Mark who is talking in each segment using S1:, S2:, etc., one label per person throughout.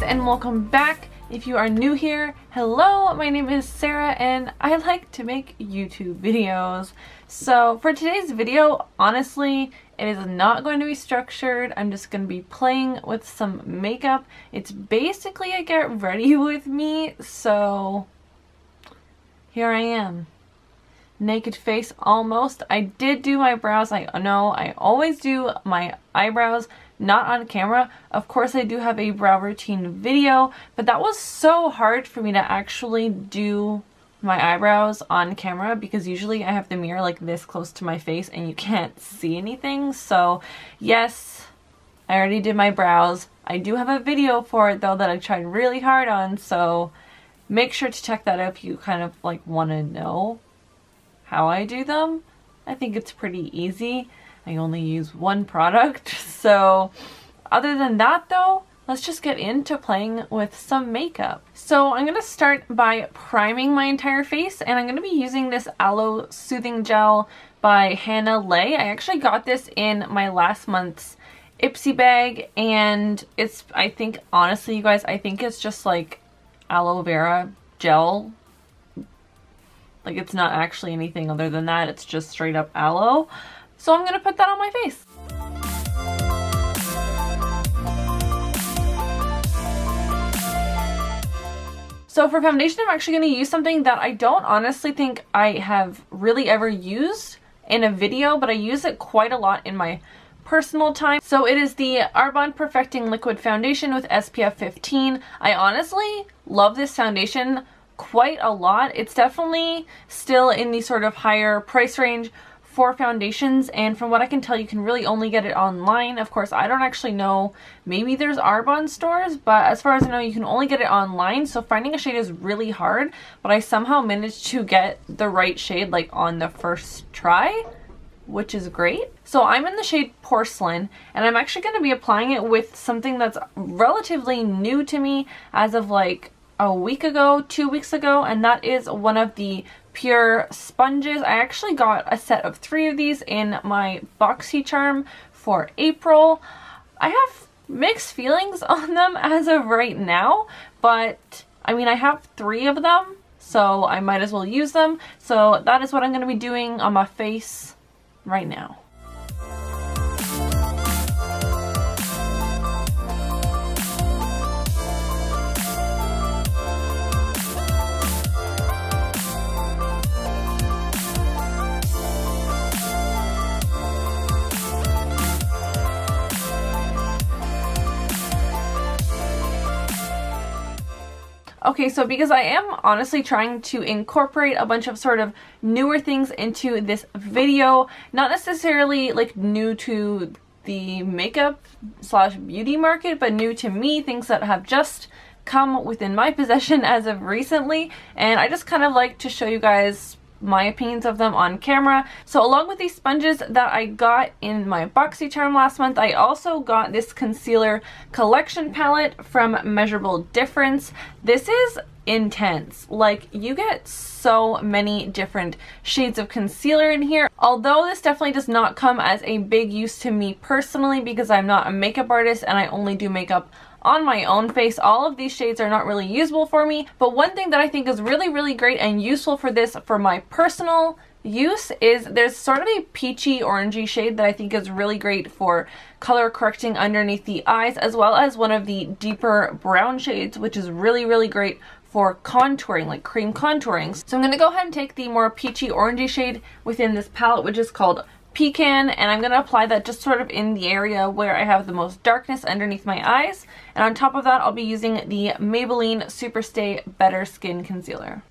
S1: guys, and welcome back. If you are new here, hello, my name is Sarah and I like to make YouTube videos. So for today's video, honestly, it is not going to be structured. I'm just going to be playing with some makeup. It's basically a get ready with me, so here I am. Naked face almost. I did do my brows. I know I always do my eyebrows, not on camera. Of course I do have a brow routine video, but that was so hard for me to actually do my eyebrows on camera because usually I have the mirror like this close to my face and you can't see anything. So yes, I already did my brows. I do have a video for it though that I tried really hard on, so make sure to check that out if you kind of like want to know how I do them. I think it's pretty easy. I only use one product. So other than that though, let's just get into playing with some makeup. So I'm gonna start by priming my entire face, and I'm gonna be using this Aloe Soothing Gel by Hanalei. I actually got this in my last month's Ipsy bag, and it's, I think, honestly you guys, I think it's just like aloe vera gel. Like, it's not actually anything other than that. It's just straight up aloe. So I'm gonna put that on my face. So for foundation, I'm actually gonna use something that I don't honestly think I have really ever used in a video, but I use it quite a lot in my personal time. So it is the Arbonne Perfecting Liquid Foundation with SPF 15. I honestly love this foundation quite a lot. It's definitely still in the sort of higher price range for foundations, and from what I can tell, you can really only get it online. Of course, I don't actually know, maybe there's Arbonne stores, but as far as I know, you can only get it online, so finding a shade is really hard, but I somehow managed to get the right shade like on the first try, which is great. So I'm in the shade Porcelain, and I'm actually going to be applying it with something that's relatively new to me as of like a week ago, 2 weeks ago, and that is one of the Pure sponges. I actually got a set of 3 of these in my BoxyCharm for April. I have mixed feelings on them as of right now, but I mean, I have 3 of them, so I might as well use them. So that is what I'm going to be doing on my face right now. Okay, so because I am honestly trying to incorporate a bunch of sort of newer things into this video, not necessarily like new to the makeup slash beauty market, but new to me, things that have just come within my possession as of recently, and I just kind of like to show you guys my opinions of them on camera. So along with these sponges that I got in my BoxyCharm last month, I also got this concealer collection palette from Measurable Difference. This is intense. Like, you get so many different shades of concealer in here. Although this definitely does not come as a big use to me personally because I'm not a makeup artist and I only do makeup on my own face, all of these shades are not really usable for me. But one thing that I think is really, really great and useful for this, for my personal use, is there's sort of a peachy orangey shade that I think is really great for color correcting underneath the eyes, as well as one of the deeper brown shades, which is really, really great for contouring, like cream contouring. So I'm going to go ahead and take the more peachy orangey shade within this palette, which is called Pecan, and I'm going to apply that just sort of in the area where I have the most darkness underneath my eyes. And on top of that, I'll be using the Maybelline Superstay Better Skin Concealer.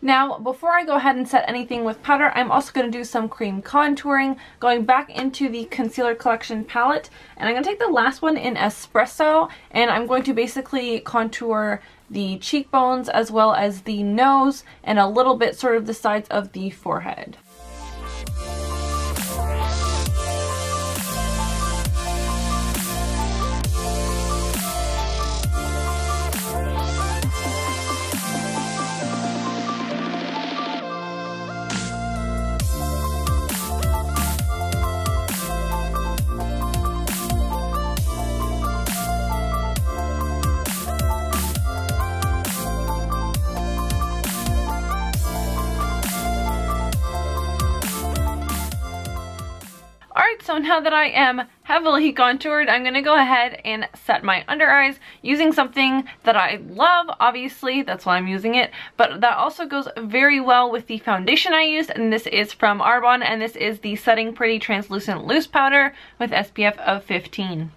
S1: Now, before I go ahead and set anything with powder, I'm also going to do some cream contouring, going back into the Concealer Collection palette. And I'm going to take the last one in Espresso, and I'm going to basically contour the cheekbones as well as the nose and a little bit sort of the sides of the forehead. So now that I am heavily contoured, I'm going to go ahead and set my under eyes using something that I love. Obviously, that's why I'm using it, but that also goes very well with the foundation I used, and this is from Arbonne, and this is the Setting Pretty Translucent Loose Powder with SPF of 15.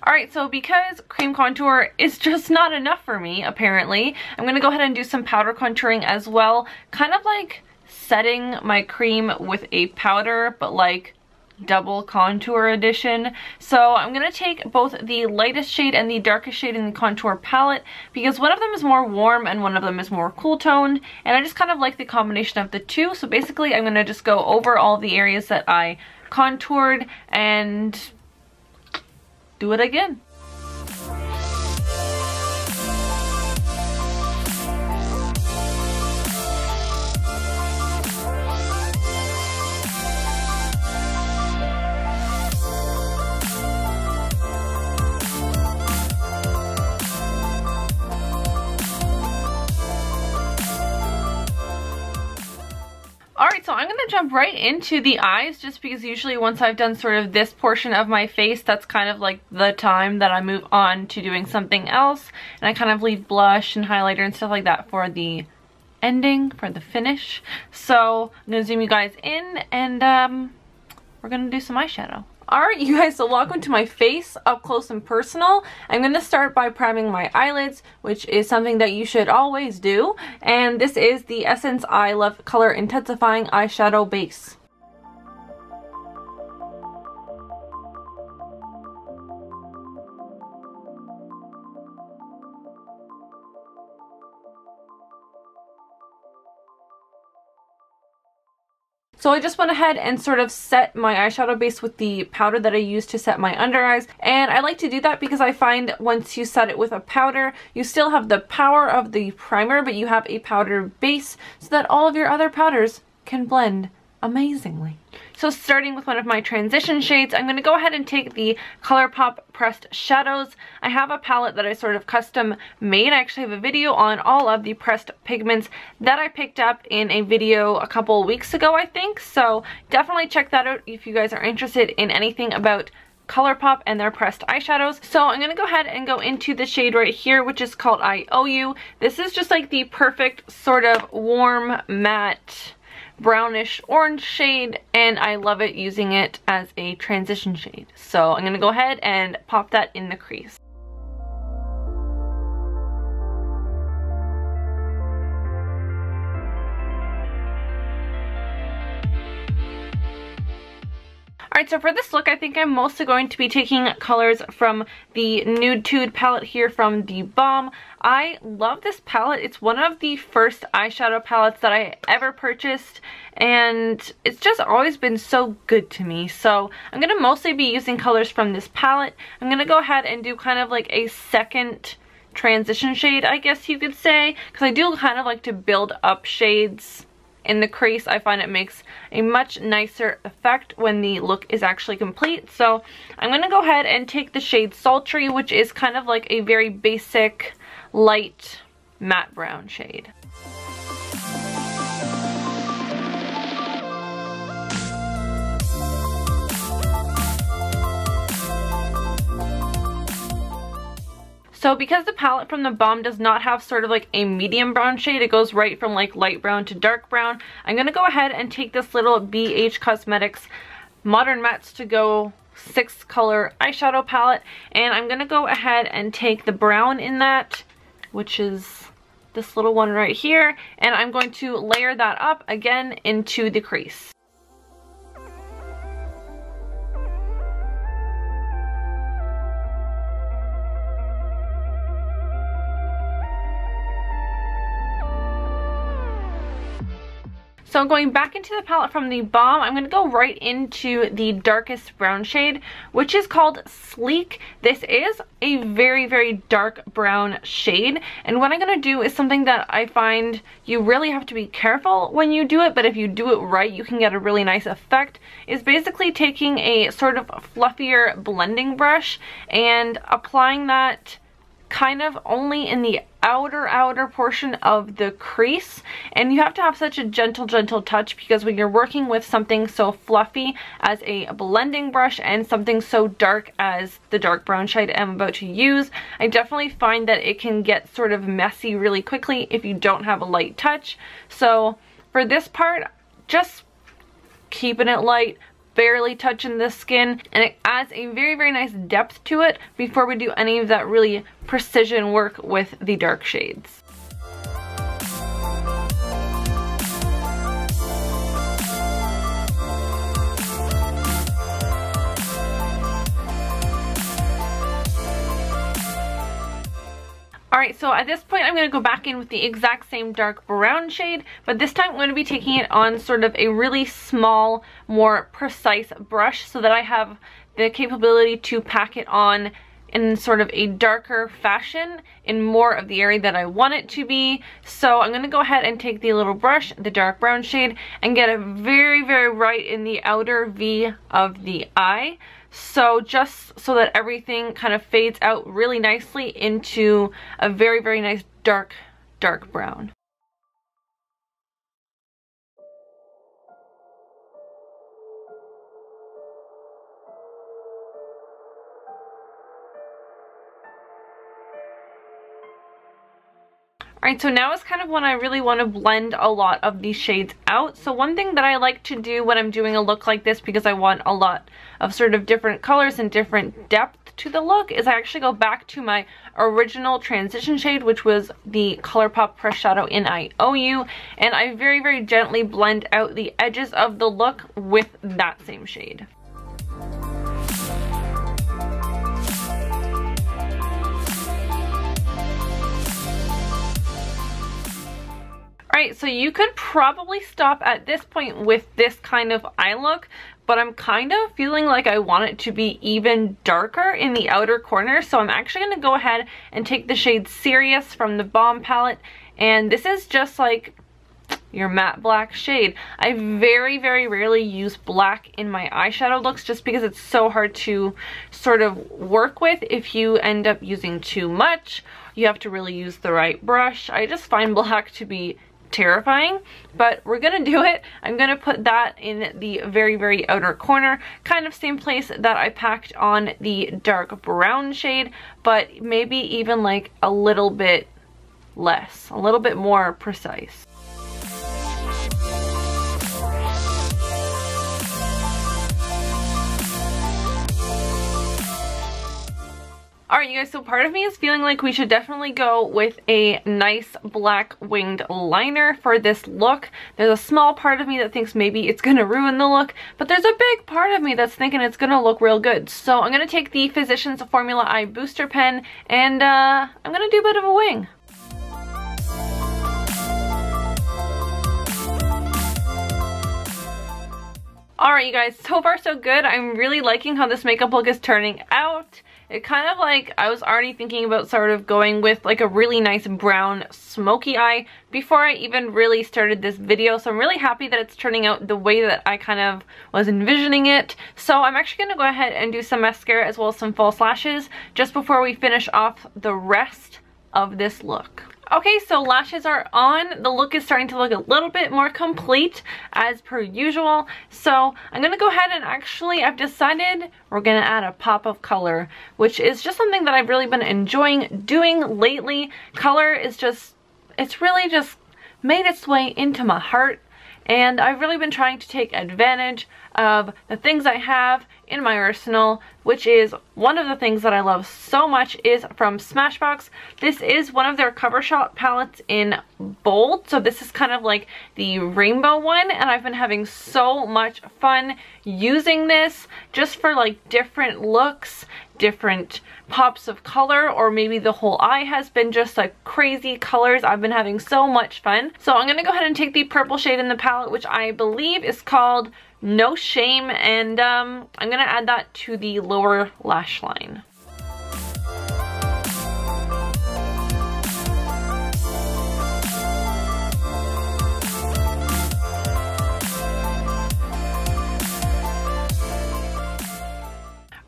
S1: Alright, so because cream contour is just not enough for me, apparently, I'm going to go ahead and do some powder contouring as well. Kind of like setting my cream with a powder, but like double contour edition. So I'm going to take both the lightest shade and the darkest shade in the contour palette, because one of them is more warm and one of them is more cool toned, and I just kind of like the combination of the two. So basically I'm going to just go over all the areas that I contoured and do it again. Alright, so I'm going to jump right into the eyes, just because usually once I've done sort of this portion of my face, that's kind of like the time that I move on to doing something else, and I kind of leave blush and highlighter and stuff like that for the ending, for the finish. So I'm going to zoom you guys in, and we're going to do some eyeshadow. Alright you guys, so welcome to my face up close and personal. I'm going to start by priming my eyelids, which is something that you should always do. And this is the Essence I Love Color Intensifying Eyeshadow Base. So I just went ahead and sort of set my eyeshadow base with the powder that I used to set my under eyes. And I like to do that because I find once you set it with a powder, you still have the power of the primer, but you have a powder base so that all of your other powders can blend amazingly. So starting with one of my transition shades, I'm going to go ahead and take the Colourpop Pressed Shadows. I have a palette that I sort of custom made. I actually have a video on all of the pressed pigments that I picked up in a video a couple weeks ago, I think. So definitely check that out if you guys are interested in anything about Colourpop and their pressed eyeshadows. So I'm going to go ahead and go into the shade right here, which is called I Owe You. This is just like the perfect sort of warm matte brownish orange shade, and I love it using it as a transition shade. So I'm going to go ahead and pop that in the crease. Alright, so for this look, I think I'm mostly going to be taking colors from the Nude Tude palette here from the Balm. I love this palette. It's one of the first eyeshadow palettes that I ever purchased, and it's just always been so good to me. So I'm going to mostly be using colors from this palette. I'm going to go ahead and do kind of like a second transition shade, I guess you could say, because I do kind of like to build up shades in the crease. I find it makes a much nicer effect when the look is actually complete. So I'm going to go ahead and take the shade Sultry, which is kind of like a very basic light matte brown shade. So because the palette from the Balm does not have sort of like a medium brown shade, it goes right from like light brown to dark brown, I'm going to go ahead and take this little BH Cosmetics Modern Mattes to Go 6 color eyeshadow palette, and I'm gonna go ahead and take the brown in that, which is this little one right here, and I'm going to layer that up again into the crease. So going back into the palette from the Balm, I'm going to go right into the darkest brown shade, which is called Sleek. This is a very, very dark brown shade, and what I'm going to do is something that I find you really have to be careful when you do it, but if you do it right, you can get a really nice effect, is basically taking a sort of fluffier blending brush and applying that kind of only in the outer portion of the crease. And you have to have such a gentle touch, because when you're working with something so fluffy as a blending brush and something so dark as the dark brown shade I'm about to use, I definitely find that it can get sort of messy really quickly if you don't have a light touch. So for this part, just keeping it light, barely touching the skin, and it adds a very, very nice depth to it before we do any of that really precision work with the dark shades. Alright, so at this point I'm going to go back in with the exact same dark brown shade, but this time I'm going to be taking it on sort of a really small, more precise brush so that I have the capability to pack it on in sort of a darker fashion in more of the area that I want it to be. So I'm going to go ahead and take the little brush, the dark brown shade, and get it very, very right in the outer V of the eye. So just so that everything kind of fades out really nicely into a very, very nice dark brown. Alright, so now is kind of when I really want to blend a lot of these shades out. So one thing that I like to do when I'm doing a look like this, because I want a lot of sort of different colors and different depth to the look, is I actually go back to my original transition shade, which was the Colourpop Press Shadow in I Owe You, and I very, very gently blend out the edges of the look with that same shade. Alright, so you could probably stop at this point with this kind of eye look, but I'm kind of feeling like I want it to be even darker in the outer corner, so I'm actually going to go ahead and take the shade Serious from the Balm palette, and this is just like your matte black shade. I very, very rarely use black in my eyeshadow looks just because it's so hard to sort of work with if you end up using too much. You have to really use the right brush. I just find black to be terrifying, but we're gonna do it. I'm gonna put that in the very, very outer corner, kind of same place that I packed on the dark brown shade, but maybe even like a little bit less, a little bit more precise. Alright, you guys, so part of me is feeling like we should definitely go with a nice black winged liner for this look. There's a small part of me that thinks maybe it's gonna ruin the look, but there's a big part of me that's thinking it's gonna look real good. So I'm gonna take the Physicians Formula Eye Booster Pen, and I'm gonna do a bit of a wing. Alright, you guys, so far so good. I'm really liking how this makeup look is turning out. It kind of like, I was already thinking about sort of going with like a really nice brown smoky eye before I even really started this video. So I'm really happy that it's turning out the way that I kind of was envisioning it. So I'm actually going to go ahead and do some mascara as well as some false lashes just before we finish off the rest of this look. Okay, so lashes are on. The look is starting to look a little bit more complete as per usual. So I'm going to go ahead and actually, I've decided we're going to add a pop of color, which is just something that I've really been enjoying doing lately. Color is just, it's really just made its way into my heart. and I've really been trying to take advantage of the things I have in my arsenal, which is one of the things that I love so much is from Smashbox. This is one of their Covershot palettes in bold, so this is kind of like the rainbow one, and I've been having so much fun using this just for like different looks, different pops of color, or maybe the whole eye has been just like crazy colors. I've been having so much fun. So I'm gonna go ahead and take the purple shade in the palette, which I believe is called No Shame, and I'm gonna add that to the lower lash line.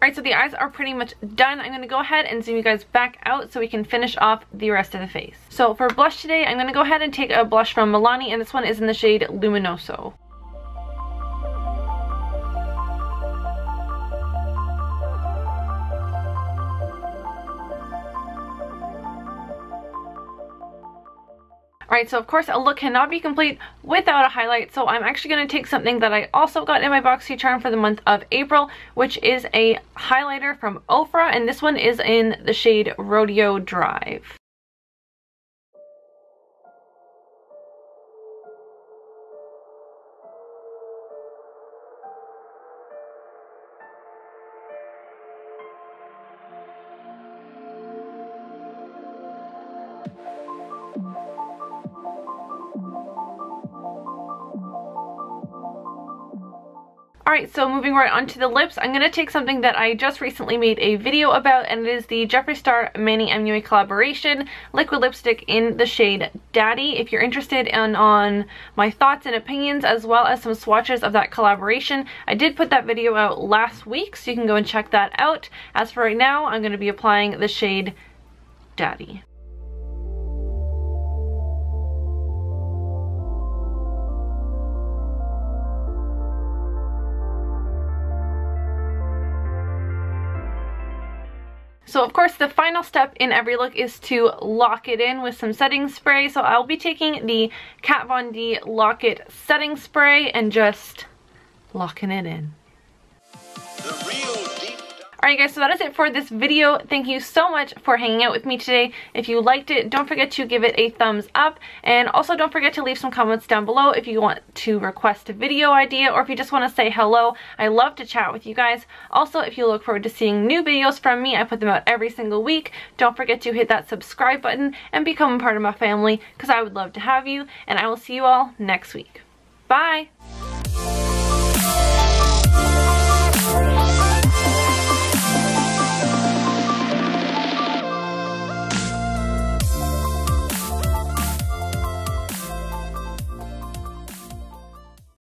S1: Alright, so the eyes are pretty much done. I'm going to go ahead and zoom you guys back out so we can finish off the rest of the face. So for blush today, I'm going to go ahead and take a blush from Milani, and this one is in the shade Luminoso. Alright, so of course a look cannot be complete without a highlight, so I'm actually going to take something that I also got in my BoxyCharm for the month of April, which is a highlighter from OFRA, and this one is in the shade Rodeo Drive. Alright, so moving right on to the lips, I'm going to take something that I just recently made a video about, and it is the Jeffree Star Manny MUA collaboration liquid lipstick in the shade Daddy. If you're interested on my thoughts and opinions as well as some swatches of that collaboration, I did put that video out last week, so you can go and check that out. As for right now, I'm going to be applying the shade Daddy. So of course the final step in every look is to lock it in with some setting spray. So I'll be taking the Kat Von D Lock It setting spray and just locking it in. Alright guys, so that is it for this video. Thank you so much for hanging out with me today. If you liked it, don't forget to give it a thumbs up, and also don't forget to leave some comments down below if you want to request a video idea or if you just want to say hello. I love to chat with you guys. Also, if you look forward to seeing new videos from me, I put them out every single week. Don't forget to hit that subscribe button and become a part of my family, because I would love to have you, and I will see you all next week. Bye!